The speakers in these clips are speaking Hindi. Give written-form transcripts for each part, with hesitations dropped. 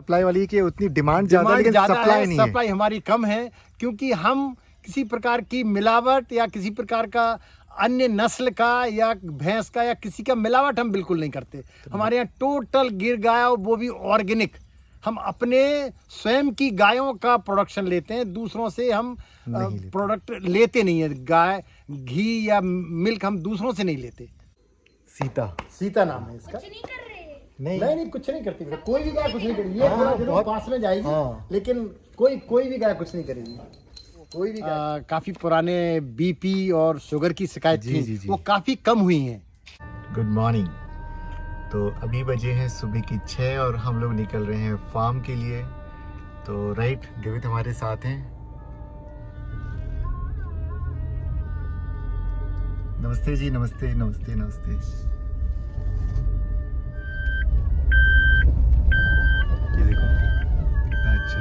सप्लाई वाली की उतनी डिमांड ज्यादा, लेकिन सप्लाई नहीं है। सप्लाई हमारी कम है, क्योंकि हम किसी प्रकार की मिलावट या किसी प्रकार का अन्य नस्ल का या भैंस का या किसी का मिलावट हम बिल्कुल नहीं करते। हमारे यहाँ टोटल गिर गाय, वो भी ऑर्गेनिक। हम अपने स्वयं की गायों का प्रोडक्शन लेते हैं, दूसरों से हम प्रोडक्ट लेते नहीं है। गाय घी या मिल्क हम दूसरों से नहीं लेते। सीता नाम है इसका। नहीं कुछ नहीं करती, कोई भी गाय कुछ नहीं करेगी। ये बहुत पास में जाएगी, लेकिन कोई भी गाय कुछ नहीं करेगी। कोई भी काफी पुराने बीपी और शुगर की शिकायत थी, वो काफी कम हुई हैं। Good morning. तो अभी बजे हैं सुबह की 6 और हम लोग निकल रहे हैं फार्म के लिए। तो राइट, डेविड हमारे साथ हैं। नमस्ते जी, नमस्ते नमस्ते नमस्ते। ये देखो कितना अच्छा।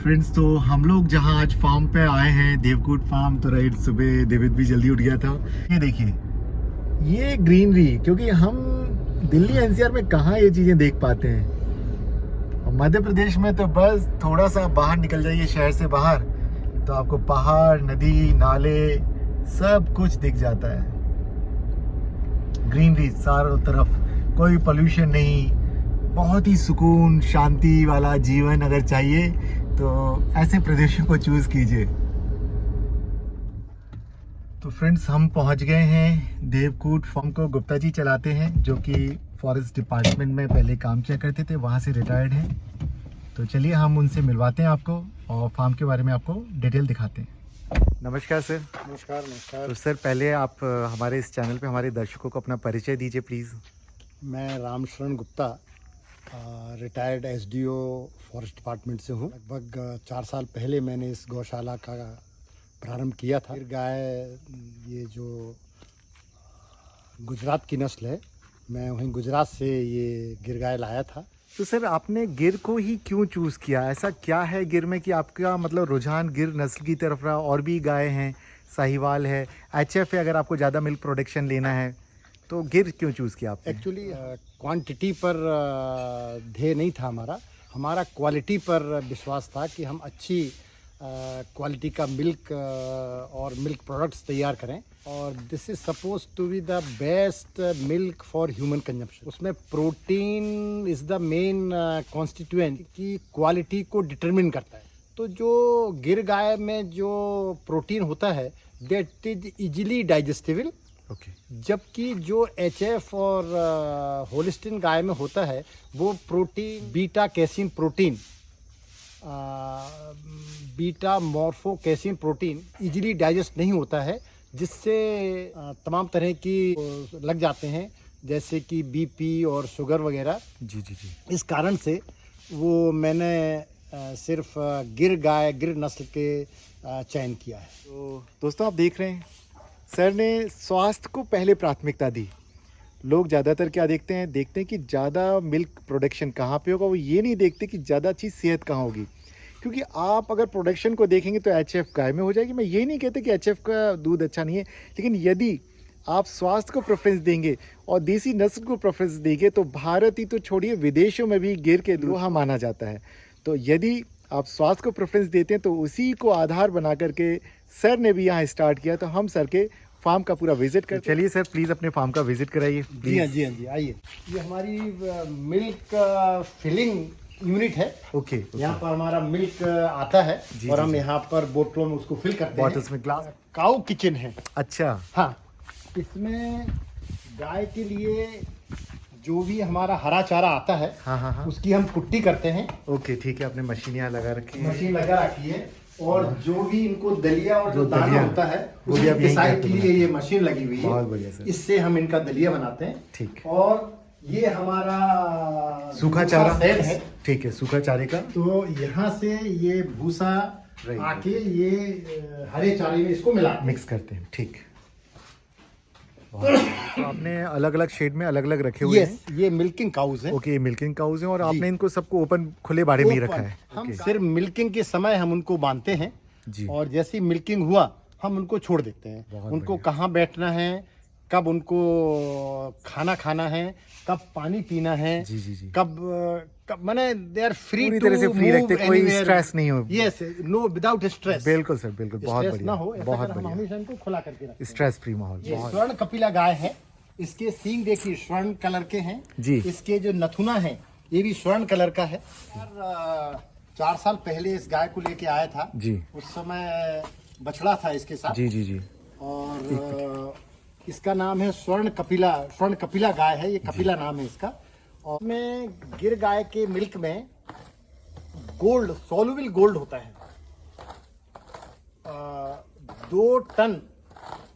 फ्रेंड्स, तो हम लोग जहाँ आज फार्म पे आए हैं, देवकूट फार्म, तो राइट सुबह डेविड भी जल्दी उठ गया था। ये देखिए, ये ग्रीनरी, क्योंकि हम दिल्ली एनसीआर में कहाँ ये चीजें देख पाते हैं। मध्य प्रदेश में तो बस थोड़ा सा बाहर निकल जाइए शहर से बाहर, तो आपको पहाड़, नदी, नाले सब कुछ दिख जाता है। ग्रीनरी चारों तरफ, कोई पोल्यूशन नहीं, बहुत ही सुकून शांति वाला जीवन अगर चाहिए तो ऐसे प्रदेशों को चूज कीजिए। तो फ्रेंड्स, हम पहुंच गए हैं देवकूट फार्म को। गुप्ता जी चलाते हैं, जो कि फॉरेस्ट डिपार्टमेंट में पहले काम किया करते थे, वहां से रिटायर्ड हैं। तो चलिए हम उनसे मिलवाते हैं आपको और फार्म के बारे में आपको डिटेल दिखाते हैं। नमस्कार सर। नमस्कार। तो सर, पहले आप हमारे इस चैनल पे हमारे दर्शकों को अपना परिचय दीजिए प्लीज़। मैं Ramsharan Gupta, retired SDO forest department से हूँ। लगभग 4 साल पहले मैंने इस गौशाला का प्रारंभ किया था। गिर गाय, ये जो गुजरात की नस्ल है, मैं वहीं गुजरात से ये गिर गाय लाया था। तो सर, आपने गिर को ही क्यों चूज़ किया? ऐसा क्या है गिर में कि आपका मतलब रुझान गिर नस्ल की तरफ रहा? और भी गाय हैं, साहिवाल है, एचएफ है, अगर आपको ज़्यादा मिल्क प्रोडक्शन लेना है तो गिर क्यों चूज़ किया आपने? एक्चुअली क्वांटिटी पर ध्येय नहीं था हमारा क्वालिटी पर विश्वास था कि हम अच्छी क्वालिटी का मिल्क और मिल्क प्रोडक्ट्स तैयार करें, और this is suppose to be the best milk for human consumption. उसमें protein is the main constituent की क्वालिटी को डिटरमिन करता है। तो जो गिर गाय में जो प्रोटीन होता है, दैट इज इजीली डाइजेस्टेबल। जबकि जो एचएफ और होलिस्टीन गाय में होता है, वो protein beta casein protein, beta morpho casein protein easily digest नहीं होता है, जिससे तमाम तरह की लग जाते हैं, जैसे कि बीपी और शुगर वगैरह। जी। इस कारण से वो मैंने सिर्फ गिर नस्ल के चयन किया है। तो दोस्तों, आप देख रहे हैं सर ने स्वास्थ्य को पहले प्राथमिकता दी। लोग ज़्यादातर क्या देखते हैं कि ज़्यादा मिल्क प्रोडक्शन कहाँ पे होगा, वो ये नहीं देखते कि ज़्यादा अच्छी सेहत कहाँ होगी। क्योंकि आप अगर प्रोडक्शन को देखेंगे तो एचएफ गाय में हो जाएगी। मैं ये नहीं कहते कि एचएफ का दूध अच्छा नहीं है, लेकिन यदि आप स्वास्थ्य को प्रेफरेंस देंगे और देसी नस्ल को प्रेफरेंस देंगे तो भारत ही तो छोड़िए, विदेशों में भी गिर के लोहा माना जाता है। तो यदि आप स्वास्थ्य को प्रेफरेंस देते हैं तो उसी को आधार बना करके सर ने भी यहाँ स्टार्ट किया। तो हम सर के फार्म का पूरा विजिट कर। चलिए सर, प्लीज़ अपने फार्म का विजिट कराइए। जी हाँ, आइए। ये हमारी मिल्क फिलिंग यूनिट है। ओके। यहाँ पर हमारा मिल्क आता है और हम यहाँ पर बोतलों में उसको फिल करते हैं। बॉटल्स में ग्लास। काऊ किचन है। अच्छा। हाँ, इसमें गाय के लिए जो भी हमारा हरा चारा आता है, हाँ, उसकी हम कुट्टी करते हैं। ओके, ठीक है। आपने मशीन यहाँ लगा रखी है। मशीन लगा रखी है, और जो भी इनको दलिया और जो दाना होता है, उसकी पिसाई के लिए ये मशीन लगी हुई है। बहुत बढ़िया सर। इससे हम इनका दलिया बनाते हैं। ठीक। और ये हमारा सूखा चारा सेट है। ठीक है, सूखा चारे का। तो यहाँ से ये भूसा आके ये हरे चारे में इसको मिक्स करते हैं। ठीक। तो आपने अलग अलग शेड में अलग अलग रखे हुए हैं। ये मिल्किंग काउज है। ओके, मिल्किंग काउज हैं, और आपने इनको सबको ओपन खुले बाड़े में ही रखा है। हम सिर्फ मिल्किंग के समय हम उनको बांधते हैं जी, और जैसे मिल्किंग हुआ हम उनको छोड़ देते हैं। उनको कहाँ बैठना है, कब उनको खाना खाना है, कब पानी पीना है, जी जी जी, कब मैंने दे आर फ्री पूरी टू तरह से फ्री मूव रखते, कोई एनीवेयर। स्ट्रेस नहीं हो। Yes, no, without stress. बिल्कुल सर, बिल्कुल, बहुत स्ट्रेस ना बढ़िया, हो, ऐसा बहुत कर हम बढ़िया, हमेशा इनको खुला करके रखते हैं। स्ट्रेस फ्री माहौल, ये बहुत स्वर्ण कपिला गाय है। इसके सींग देखिए स्वर्ण कलर के हैं जी। इसके जो नथुना है ये भी स्वर्ण कलर का है। 4 साल पहले इस गाय को लेके आया था जी उस समय बछड़ा था इसके साथ। जी जी जी, और इसका नाम है स्वर्ण कपिला गाय है, ये कपिला नाम है इसका। और में गिर गाय के मिल्क में गोल्ड, सोल्यूबल गोल्ड होता है। 2 टन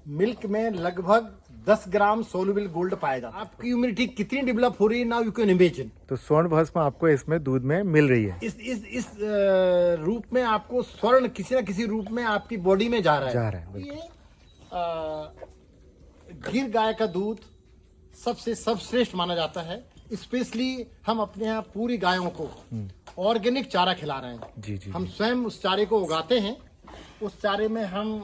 मिल्क में लगभग 10 ग्राम सोल्यूबल गोल्ड पाया जाता है। आपकी इम्यूनिटी कितनी डेवलप हो रही है, नाउ यू कैन इमेजिन। तो स्वर्ण भस्म आपको इसमें दूध में मिल रही है, इस रूप में आपको स्वर्ण किसी ना किसी रूप में आपकी बॉडी में जा रहा है, बिल्कुल। ये गिर गाय का दूध सबसे सर्वश्रेष्ठ माना जाता है। स्पेशली हम अपने यहाँ पूरी गायों को ऑर्गेनिक चारा खिला रहे हैं। जी जी, हम स्वयं उस चारे को उगाते हैं। उस चारे में हम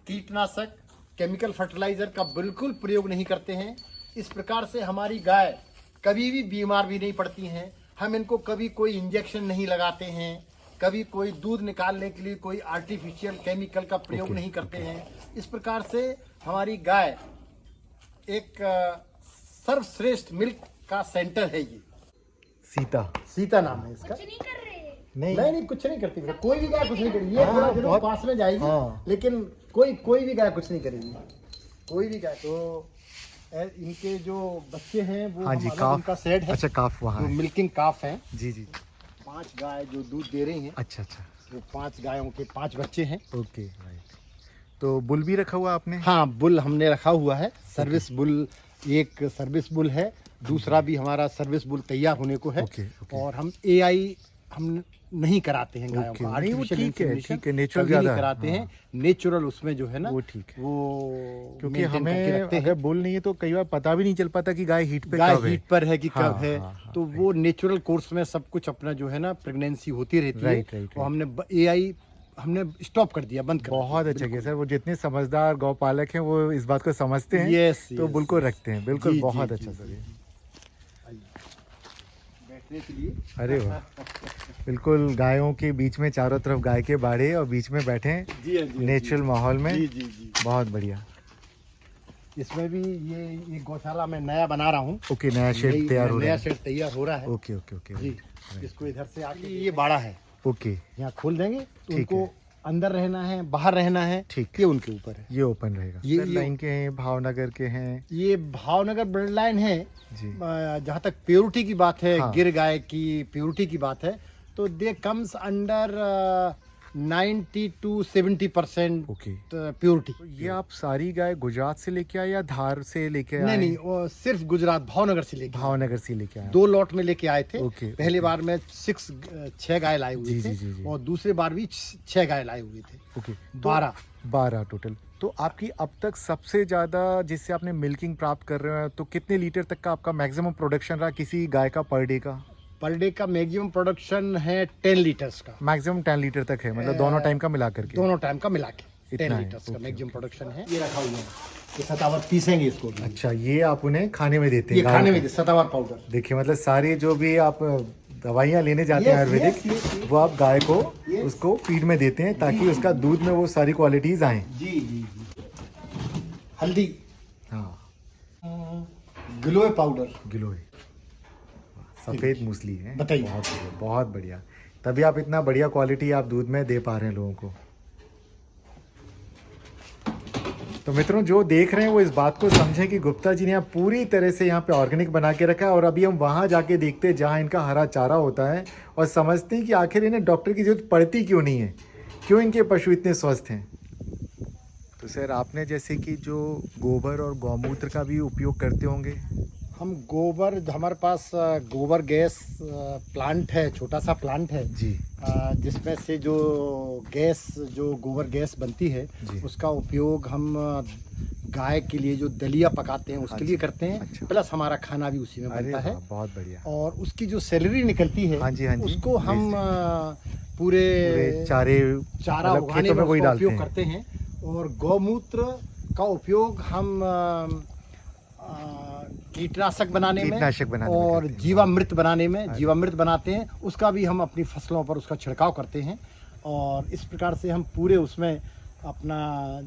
कीटनाशक, केमिकल फर्टिलाइजर का बिल्कुल प्रयोग नहीं करते हैं। इस प्रकार से हमारी गाय कभी भी बीमार भी नहीं पड़ती हैं। हम इनको कभी कोई इंजेक्शन नहीं लगाते हैं, कभी कोई दूध निकालने के लिए कोई आर्टिफिशियल केमिकल का प्रयोग नहीं करते हैं। इस प्रकार से हमारी गाय एक सर्वश्रेष्ठ मिल्क का सेंटर है। ये सीता नाम है इसका। नहीं कुछ नहीं करती, कोई भी गाय कुछ नहीं करेगी। ये थोड़ा जरूर पास में जाएगी, लेकिन कोई भी गाय कुछ नहीं करेगी, कोई भी गाय। तो इनके जो बच्चे हैं वो हाँ जी, काफ, उनका सेट है। अच्छा, काफ वहाँ है, मिल्किंग काफ है। जी जी, 5 गाय जो दूध दे रही हैं, अच्छा अच्छा, वो 5 गायों के 5 बच्चे हैं। Okay, right. तो बुल भी रखा हुआ आपने? हाँ, बुल हमने रखा हुआ है। सर्विस बुल, एक सर्विस बुल है, दूसरा भी हमारा सर्विस बुल तैयार होने को है। और हम एआई हम नहीं कराते हैं गायों को, नहीं, वो ठीक है, नेचुरल नहीं ज्यादा कराते हैं। नेचुरल उसमें जो है ना वो ठीक है, वो क्योंकि maintain करके हमें रखते अगर हैं। बुल नहीं है तो कई बार पता भी नहीं चल पाता कि गाय हीट पे गाय कब है। हीट पर है कि हाँ, कब है। हाँ, तो वो नेचुरल कोर्स में सब कुछ अपना जो है ना प्रेगनेंसी होती रहती है। राइट, राइट, और हमने एआई हमने स्टॉप कर दिया, बंद कर दिया। बहुत अच्छा किया सर, वो जितने समझदार गौपालक हैं वो इस बात को समझते हैं, यस, तो बुल को रखते हैं, बिल्कुल, जी, बहुत जी, अच्छा जी, सर ये। बैठने के लिए। अरे वाह, बिल्कुल गायों के बीच में, चारों तरफ गाय के बाड़े और बीच में बैठे जी हाँ, जी, नेचुरल माहौल में, जी जी जी। बहुत बढ़िया। इसमें भी ये गौशाला मैं नया बना रहा हूँ। ओके, नया शेड तैयार हो रहा नया है, शेड तैयार हो रहा है। ओके ओके ओके, जी, इसको इधर से आके ये बाड़ा है, ओके, यहाँ खोल देंगे तो ठीक उनको अंदर रहना है, बाहर रहना है, ठीक, ये उनके ऊपर है। ये ओपन रहेगा। ये लाइन के हैं, भावनगर के हैं ये भावनगर ब्लड लाइन है। जी, जहाँ तक प्योरिटी की बात है, हाँ। गिर गाय की प्योरिटी की बात है, तो they comes under 90 to 70% okay. Purity. तो ये आप सारी गाय गुजरात से लेके आए या धार से लेके आए? नहीं, वो सिर्फ गुजरात भावनगर से लेके, भावनगर से लेके आए। 2 लॉट में लेके आए थे। ओके, पहली ओके। बार में 6 गाय लाए हुए जी, थे, जी, जी, जी। और दूसरी बार भी 6 गाय लाए हुए थे। Okay, 12 total. तो आपकी अब तक सबसे ज़्यादा जिससे आपने मिल्किंग प्राप्त कर रहे हो, तो कितने लीटर तक का आपका मैक्सिमम प्रोडक्शन रहा किसी गाय का पर डे का? पर डे का मैक्सिमम प्रोडक्शन है 10 लीटर्स का। मैक्सिमम 10 लीटर तक है, मतलब दोनों टाइम का मिला करके? दोनों टाइम का मिला के 10 इतना है, लीटर्स का ओके, मैक्सिमम प्रोडक्शन है। ये रखा हुआ है, ये सतावर पीसेंगे इसको भी। अच्छा, ये आप उन्हें खाने में देते हैं? ये खाने गायों में सतावर पाउडर। को? देखिए, मतलब सारी जो भी आप दवाइयाँ लेने जाते हैं Yes, Ayurvedic, yes, yes, yes. वो आप गाय को Yes. उसको फीड में देते हैं ताकि उसका दूध में वो सारी क्वालिटीज आए। जी जी जी। हल्दी, हाँ, गिलोय पाउडर, गिलोय, सफेद मूसली है, बताइए। बहुत बढ़िया, बहुत बढ़िया। तभी आप इतना बढ़िया क्वालिटी आप दूध में दे पा रहे हैं लोगों को। तो मित्रों, जो देख रहे हैं वो इस बात को समझें कि गुप्ता जी ने यहाँ पूरी तरह से यहाँ पे ऑर्गेनिक बना के रखा है। और अभी हम वहाँ जाके देखते हैं जहाँ इनका हरा चारा होता है और समझते हैं कि आखिर इन्हें डॉक्टर की जरूरत पड़ती क्यों नहीं है, क्यों इनके पशु इतने स्वस्थ हैं। तो सर, आपने जैसे कि जो गोबर और गौमूत्र का भी उपयोग करते होंगे? हम गोबर, हमारे पास गोबर गैस प्लांट है, छोटा सा प्लांट है जी, जिसमें से जो गैस, जो गोबर गैस बनती है, जी। उसका उपयोग हम गाय के लिए जो दलिया पकाते हैं उसके हाँ लिए जी, करते हैं। अच्छा। प्लस हमारा खाना भी उसी में अरे बनता है। वाह, बहुत बढ़िया। और उसकी जो सैलरी निकलती है, हाँ जी, हाँ जी, उसको हम पूरे चारा मतलब उगाने खेतों में में वही उसका डालते उपयोग हैं। करते हैं। और गौमूत्र का उपयोग हम कीटनाशक बनाने में कीटनाशक बनाने में और करते हैं। जीवामृत बनाने में, जीवामृत बनाते हैं, उसका भी हम अपनी फसलों पर उसका छिड़काव करते हैं। और इस प्रकार से हम पूरे उसमें अपना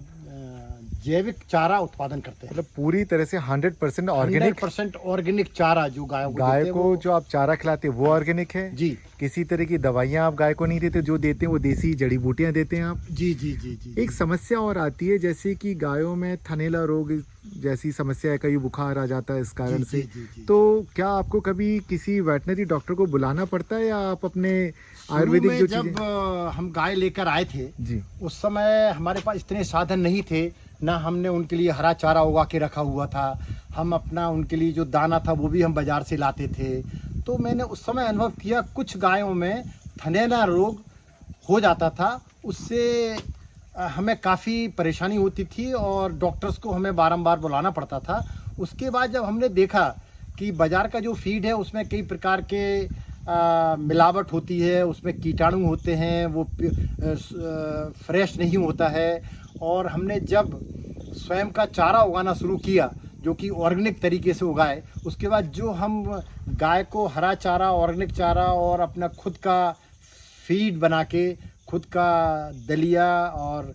जैविक चारा उत्पादन करते हैं। मतलब पूरी तरह से 100% ऑर्गेनिक। 100% ऑर्गेनिक चारा जो गायों को गाय देते हैं को वो- जो आप चारा खिलाते हैं वो ऑर्गेनिक है? जी किसी तरह की दवाइयाँ आप गाय को नहीं देते, जो देते हैं वो देसी जड़ी बूटियाँ देते हैं आप? जी जी जी जी एक समस्या और आती है, जैसे कि गायों में थनैला रोग जैसी समस्या है, कई बुखार आ जाता है इस कारण जी, से। जी, जी, जी। तो क्या आपको कभी किसी वेटनरी डॉक्टर को बुलाना पड़ता है, या आप अपने शुरू आयुर्वेदिक में जो जब चीजें? हम गाय लेकर आए थे जी उस समय हमारे पास इतने साधन नहीं थे, ना हमने उनके लिए हरा चारा उगा के रखा हुआ था। हम अपना उनके लिए जो दाना था वो भी हम बाजार से लाते थे। तो मैंने उस समय अनुभव किया कुछ गायों में थनैला रोग हो जाता था। उससे हमें काफ़ी परेशानी होती थी और डॉक्टर्स को हमें बारंबार बुलाना पड़ता था। उसके बाद जब हमने देखा कि बाज़ार का जो फीड है उसमें कई प्रकार के मिलावट होती है, उसमें कीटाणु होते हैं, वो फ्रेश नहीं होता है। और हमने जब स्वयं का चारा उगाना शुरू किया जो कि ऑर्गेनिक तरीके से उगाए, उसके बाद जो हम गाय को हरा चारा, ऑर्गेनिक चारा और अपना खुद का फीड बना के, खुद का दलिया और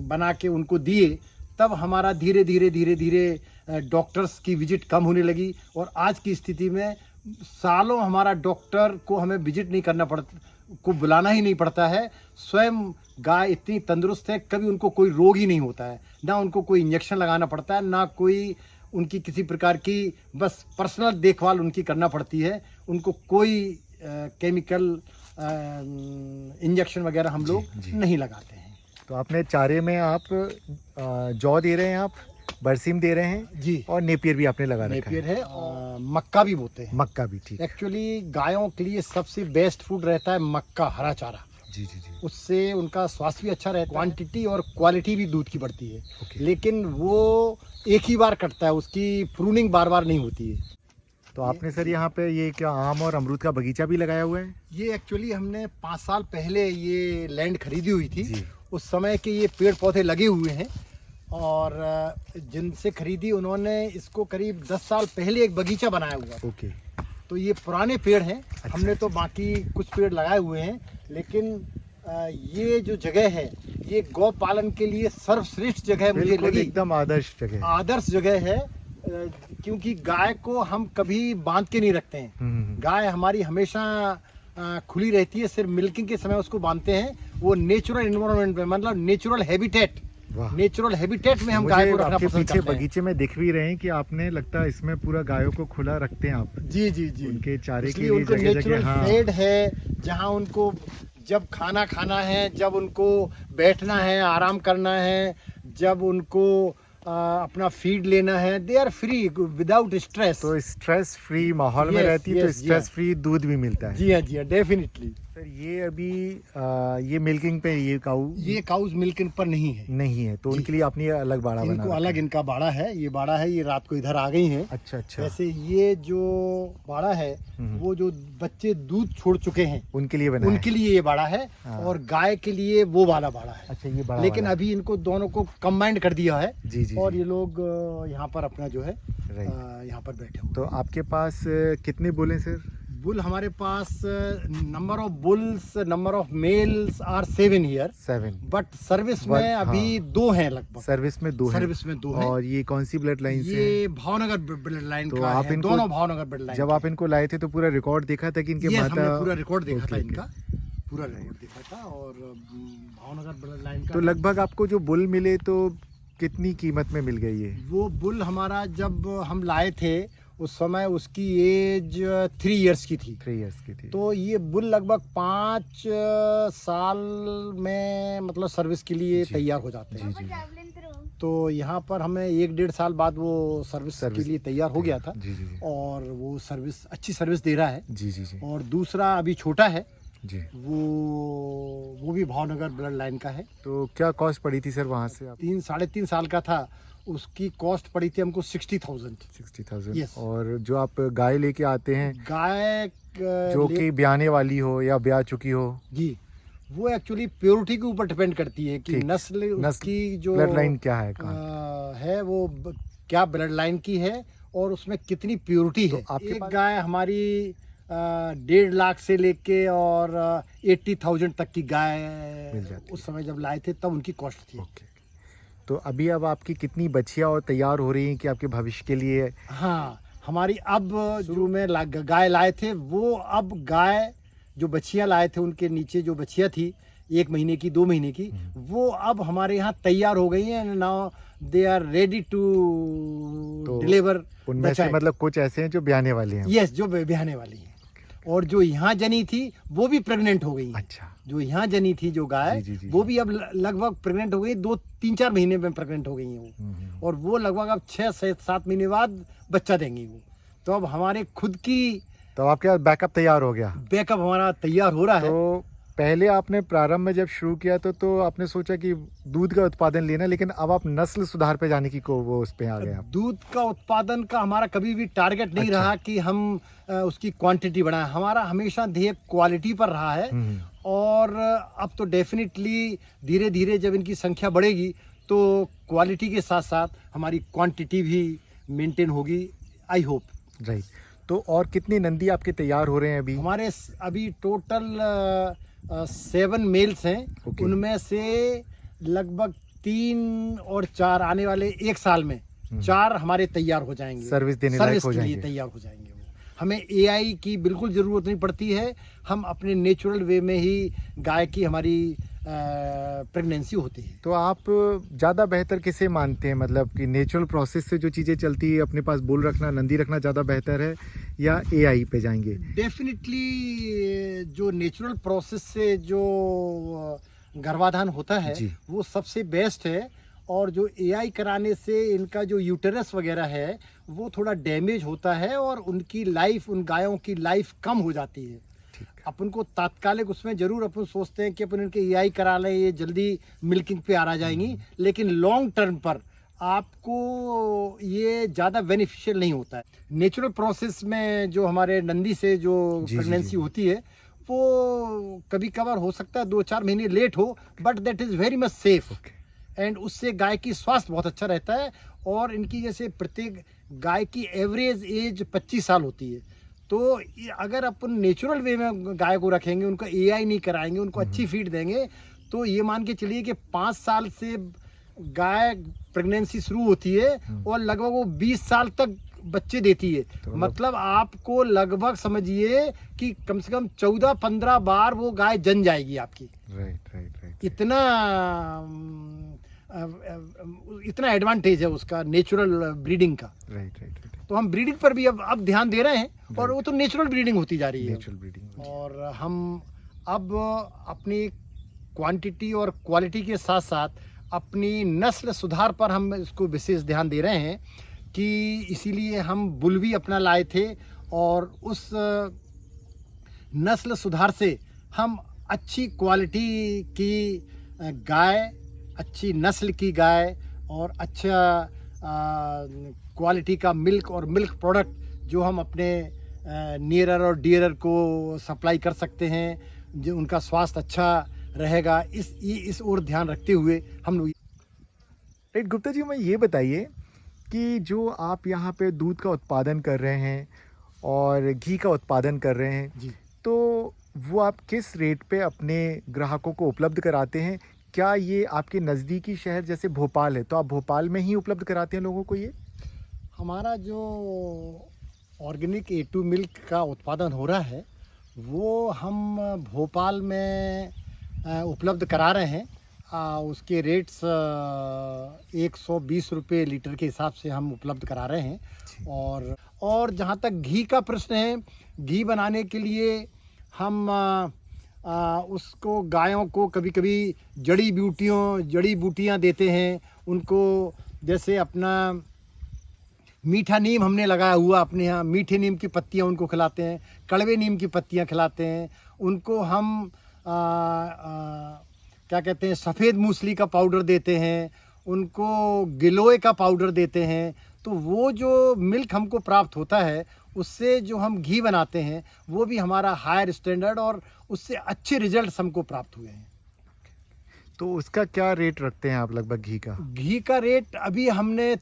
बना के उनको दिए, तब हमारा धीरे धीरे डॉक्टर्स की विजिट कम होने लगी। और आज की स्थिति में सालों हमारा डॉक्टर को हमें विजिट नहीं करना पड़ता, को बुलाना ही नहीं पड़ता है। स्वयं गाय इतनी तंदुरुस्त है, कभी उनको कोई रोग ही नहीं होता है, ना उनको कोई इंजेक्शन लगाना पड़ता है, ना कोई उनकी किसी प्रकार की, बस पर्सनल देखभाल उनकी करना पड़ती है। उनको कोई केमिकल इंजेक्शन वगैरह हम लोग जी। नहीं लगाते हैं। तो आपने चारे में आप जौ दे रहे हैं, आप बरसीम दे रहे हैं, जी, और नेपियर भी आपने लगा रखा नेपियर है, है और मक्का भी बोते हैं। मक्का भी। ठीक। एक्चुअली गायों के लिए सबसे बेस्ट फूड रहता है मक्का, हरा चारा। जी जी जी। उससे उनका स्वास्थ्य भी अच्छा रहता है, क्वांटिटी और क्वालिटी भी दूध की बढ़ती है। ओके। लेकिन वो एक ही बार कटता है, उसकी प्रूनिंग बार बार नहीं होती है। तो आपने सर यहाँ पे ये क्या आम और अमरूद का बगीचा भी लगाया हुआ है? ये एक्चुअली हमने 5 साल पहले ये लैंड खरीदी हुई थी। जी। उस समय के ये पेड़ पौधे लगे हुए हैं और जिनसे खरीदी उन्होंने इसको करीब 10 साल पहले एक बगीचा बनाया हुआ। ओके। तो ये पुराने पेड़ हैं। अच्छा, हमने तो अच्छा। बाकी कुछ पेड़ लगाए हुए हैं, लेकिन ये जो जगह है ये गौ पालन के लिए सर्वश्रेष्ठ जगह मुझे बिल्कुल लगी। एकदम आदर्श जगह है। आदर्श जगह है, क्योंकि गाय को हम कभी बांध के नहीं रखते हैं। गाय हमारी हमेशा खुली रहती है, सिर्फ मिल्किंग के समय उसको बांधते हैं। वो नेचुरल एनवायरनमेंट में, मतलब नेचुरल हैबिटेट, वाह। नेचुरल हैबिटेट में हम मुझे गाय को रखना आपके पसंद पीछे करते हैं। बगीचे में दिख भी रहे हैं कि आपने, लगता है इसमें पूरा गायों को खुला रखते हैं आप। जी जी जी। उनके चारे के इसलिए लिए उनको जगह नेचुरल जगह। हाँ। शेड है, जहाँ उनको जब खाना खाना है, जब उनको बैठना है, आराम करना है, जब उनको अपना फीड लेना है, they are free without stress. तो स्ट्रेस फ्री माहौल में Yes, रहती है, तो yes, स्ट्रेस फ्री दूध भी मिलता है। जी हाँ, जी हाँ, डेफिनेटली। सर ये अभी ये मिल्किंग पे ये काऊ ये काउज मिल्किंग पर नहीं है। नहीं है, तो जी। उनके लिए आपने अलग बाड़ा बना इनको रखा अलग, है। इनका बाड़ा है। ये बाड़ा है, ये रात को इधर आ गई हैं। अच्छा अच्छा। वैसे ये जो बाड़ा है वो जो बच्चे दूध छोड़ चुके हैं उनके लिए बना उनके लिए ये बाड़ा है, हाँ। और गाय के लिए वो वाला बाड़ा है। अच्छा, ये बड़ा लेकिन वाला। अभी इनको दोनों को कंबाइंड कर दिया है। जी जी और जी। ये लोग यहाँ पर अपना जो है राइट। यहाँ पर बैठे हुए। तो आपके पास कितने बुल हैं सर? बुल हमारे पास number of bulls, number of males are 7 here, 7। But service But, में अभी 2 हैं लगभग। सर्विस में 2 हैं। सर्विस में 2 हैं। और ये कौन सी ब्लड लाइन से हैं? ये भावनगर ब्लड लाइन तो का आप है। इनको- दोनों भावनगर ब्लड लाइन। जब आप इनको लाए थे तो पूरा रिकॉर्ड देखा था कि इनके ये माता? हमने पूरा रिकॉर्ड देखा ओके, था ओके। इनका, पूरा रिकॉर्ड देखा था। और भावनगर ब्लड लाइन का तो लगभग आपको जो बुल मिले तो कितनी कीमत में मिल गई है? वो बुल हमारा जब हम लाए थे उस समय उसकी एज 3 इयर्स की थी। 3 इयर्स की थी। तो ये बुल लगभग 5 साल में मतलब सर्विस के लिए जी। तैयार हो जाते हैं। जी जी। तो यहाँ पर हमें 1-1.5 साल बाद वो सर्विस के लिए तैयार हो गया था। जी जी जी। और वो सर्विस, अच्छी सर्विस दे रहा है। जी जी जी और दूसरा अभी छोटा है, जी। वो भी भावनगर ब्लड लाइन का है। तो क्या कॉस्ट पड़ी थी सर वहाँ से आप? 3-3.5 साल का था, उसकी कॉस्ट पड़ी थी हमको 60,000। 60,000। Yes. और जो आप गाय लेके आते हैं गाय जो कि ब्याने वाली हो या ब्याह चुकी हो? जी, वो एक्चुअली प्योरिटी के ऊपर डिपेंड करती है कि ठीक। नस्ल उसकी जो ब्लड लाइन क्या है? है वो क्या ब्लड लाइन की है और उसमें कितनी प्योरिटी है। आपके एक पास- गाय हमारी 1.5 लाख से लेके और 80,000 तक की गाय मिल जाती उस समय जब लाए थे तब उनकी कॉस्ट थी। ओके। तो अभी अब आपकी कितनी बच्चियां और तैयार हो रही हैं कि आपके भविष्य के लिए? हाँ, हमारी अब जो मैं गाय लाए थे वो अब गाय जो बच्चियां लाए थे उनके नीचे जो बच्चियां थी 1 महीने की 2 महीने की, वो अब हमारे यहाँ तैयार हो गई हैं। Now they are ready to तो डिलीवर उनमें द से चाइल्ड। मतलब कुछ ऐसे हैं जो ब्याने वाले हैं? यस, जो ब्याने वाली हैं। और जो यहाँ जनी थी वो भी प्रेग्नेंट हो गई हैं। अच्छा। जो यहाँ जनी थी जो गाय, जी, जी, जी, वो जी। भी अब लगभग प्रेग्नेंट हो गई, 2-3-4 महीने में प्रेग्नेंट हो गई हैं वो। और वो लगभग अब 6 से 7 महीने बाद बच्चा देंगी वो। तो अब हमारे खुद की तो आपके पास बैकअप तैयार हो गया? बैकअप हमारा तैयार हो रहा है। तो पहले आपने प्रारंभ में जब शुरू किया तो आपने सोचा कि दूध का उत्पादन लेना, लेकिन अब आप नस्ल सुधार पे जाने की को वो उस पे आ गए आप? दूध का उत्पादन का हमारा कभी भी टारगेट नहीं अच्छा। रहा कि हम उसकी क्वांटिटी बढ़ाएं। हमारा हमेशा ध्येय क्वालिटी पर रहा है। और अब तो डेफिनेटली धीरे धीरे जब इनकी संख्या बढ़ेगी तो क्वालिटी के साथ साथ हमारी क्वांटिटी भी मेंटेन होगी, आई होप। राइट। तो और कितने नंदी आपके तैयार हो रहे हैं अभी? हमारे अभी टोटल 7 मेल्स हैं। Okay. उनमें से लगभग 3 और 4 आने वाले 1 साल में 4 हमारे तैयार हो जाएंगे, सर्विस देने लायक हो के लिए जाएंगे। तैयार हो जाएंगे वो। हमें एआई की बिल्कुल ज़रूरत नहीं पड़ती है। हम अपने नेचुरल वे में ही गाय की हमारी प्रेगनेंसी होती है। तो आप ज़्यादा बेहतर किसे मानते हैं, मतलब कि नेचुरल प्रोसेस से जो चीज़ें चलती है अपने पास बुल रखना, नंदी रखना ज़्यादा बेहतर है या एआई पे जाएंगे? डेफिनेटली जो नेचुरल प्रोसेस से जो गर्भाधान होता है जी। वो सबसे बेस्ट है। और जो एआई कराने से इनका जो यूटेरस वगैरह है वो थोड़ा डैमेज होता है और उनकी लाइफ, उन गायों की लाइफ कम हो जाती है। ठीक। अपन को तात्कालिक उसमें जरूर अपन सोचते हैं कि अपन इनके एआई करा लें, ये जल्दी मिल्किंग पे आ जाएंगी, लेकिन लॉन्ग टर्म पर आपको ये ज़्यादा बेनिफिशियल नहीं होता है। नेचुरल प्रोसेस में जो हमारे नंदी से जो जी, जी, प्रेगनेंसी जी। होती है वो कभी कभार हो सकता है 2-4 महीने लेट हो, but that is very much safe. Okay. And उससे गाय की स्वास्थ्य बहुत अच्छा रहता है। और इनकी जैसे प्रत्येक गाय की एवरेज एज 25 साल होती है। तो अगर अपन नेचुरल वे में गाय को रखेंगे, उनको एआई नहीं कराएंगे, उनको अच्छी फीड देंगे, तो ये मान के चलिए कि 5 साल से गाय प्रेगनेंसी शुरू होती है और लगभग वो 20 साल तक बच्चे देती है। तो मतलब आपको लगभग समझिए कि कम से कम 14-15 बार वो गाय जन जाएगी आपकी। Right right right. इतना एडवांटेज है उसका नेचुरल ब्रीडिंग का। Right right right. तो हम ब्रीडिंग पर भी अब ध्यान दे रहे हैं और वो तो नेचुरल ब्रीडिंग होती जा रही है। Natural breeding. और हम अब अपनी क्वांटिटी और क्वालिटी के साथ साथ अपनी नस्ल सुधार पर हम इसको विशेष ध्यान दे रहे हैं कि इसीलिए हम बुल भी अपना लाए थे। और उस नस्ल सुधार से हम अच्छी क्वालिटी की गाय, अच्छी नस्ल की गाय और अच्छा क्वालिटी का मिल्क और मिल्क प्रोडक्ट जो हम अपने नियरर और डियरर को सप्लाई कर सकते हैं, जो उनका स्वास्थ्य अच्छा रहेगा, इस ओर ध्यान रखते हुए हम लोग। राइट। गुप्ता जी, मैं ये बताइए कि जो आप यहाँ पे दूध का उत्पादन कर रहे हैं और घी का उत्पादन कर रहे हैं जी। तो वो आप किस रेट पे अपने ग्राहकों को उपलब्ध कराते हैं? क्या ये आपके नज़दीकी शहर जैसे भोपाल है तो आप भोपाल में ही उपलब्ध कराते हैं लोगों को ये? हमारा जो ऑर्गेनिक A2 मिल्क का उत्पादन हो रहा है वो हम भोपाल में उपलब्ध करा रहे हैं। उसके रेट्स 120 रुपये लीटर के हिसाब से हम उपलब्ध करा रहे हैं। और जहाँ तक घी का प्रश्न है, घी बनाने के लिए हम उसको गायों को कभी कभी जड़ी बूटियाँ देते हैं उनको। जैसे अपना मीठा नीम हमने लगाया हुआ अपने यहाँ, मीठे नीम की पत्तियाँ उनको खिलाते हैं, कड़वे नीम की पत्तियाँ खिलाते हैं उनको। हम क्या कहते हैं, सफ़ेद मूसली का पाउडर देते हैं उनको, गिलोय का पाउडर देते हैं। तो वो जो मिल्क हमको प्राप्त होता है उससे जो हम घी बनाते हैं वो भी हमारा हायर स्टैंडर्ड और उससे अच्छे रिजल्ट्स हमको प्राप्त हुए हैं। तो उसका क्या रेट रखते हैं आप लगभग घी का? घी का रेट अभी हमने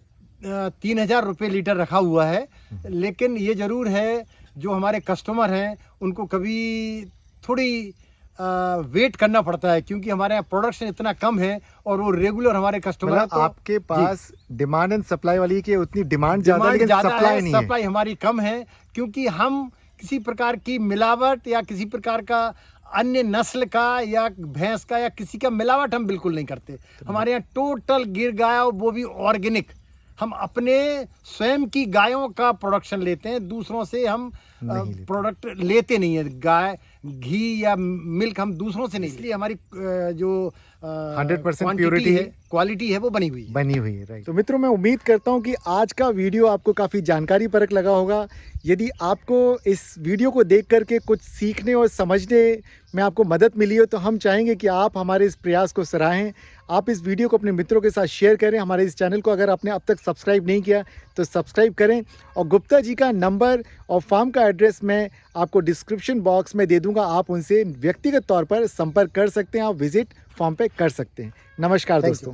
3,000 रुपये लीटर रखा हुआ है। लेकिन ये ज़रूर है जो हमारे कस्टमर हैं उनको कभी थोड़ी वेट करना पड़ता है, क्योंकि हमारे यहाँ प्रोडक्शन इतना कम है और वो रेगुलर हमारे कस्टमर हैं। मतलब आपके पास डिमांड एंड सप्लाई वाली की उतनी डिमांड ज़्यादा लेकिन सप्लाई नहीं है। सप्लाई हमारी कम है, क्योंकि हम किसी प्रकार की मिलावट या किसी प्रकार का अन्य नस्ल का या भैंस का या किसी का मिलावट हम बिल्कुल नहीं करते। हमारे यहाँ टोटल गिर गाय, वो भी ऑर्गेनिक। हम अपने स्वयं की गायों का प्रोडक्शन लेते हैं, दूसरों से हम प्रोडक्ट लेते नहीं है। गाय घी या मिल्क हम दूसरों से नहीं, इसलिए हमारी जो 100% प्योरिटी है, क्वालिटी है, वो बनी हुई है। राइट। तो मित्रों, मैं उम्मीद करता हूं कि आज का वीडियो आपको काफ़ी जानकारी परक लगा होगा। यदि आपको इस वीडियो को देख करके कुछ सीखने और समझने में आपको मदद मिली हो तो हम चाहेंगे कि आप हमारे इस प्रयास को सराहें। आप इस वीडियो को अपने मित्रों के साथ शेयर करें। हमारे इस चैनल को अगर आपने अब तक सब्सक्राइब नहीं किया तो सब्सक्राइब करें। और गुप्ता जी का नंबर और फार्म का एड्रेस मैं आपको डिस्क्रिप्शन बॉक्स में दे दूंगा। आप उनसे व्यक्तिगत तौर पर संपर्क कर सकते हैं, आप विजिट फार्म पे कर सकते हैं। नमस्कार दोस्तों।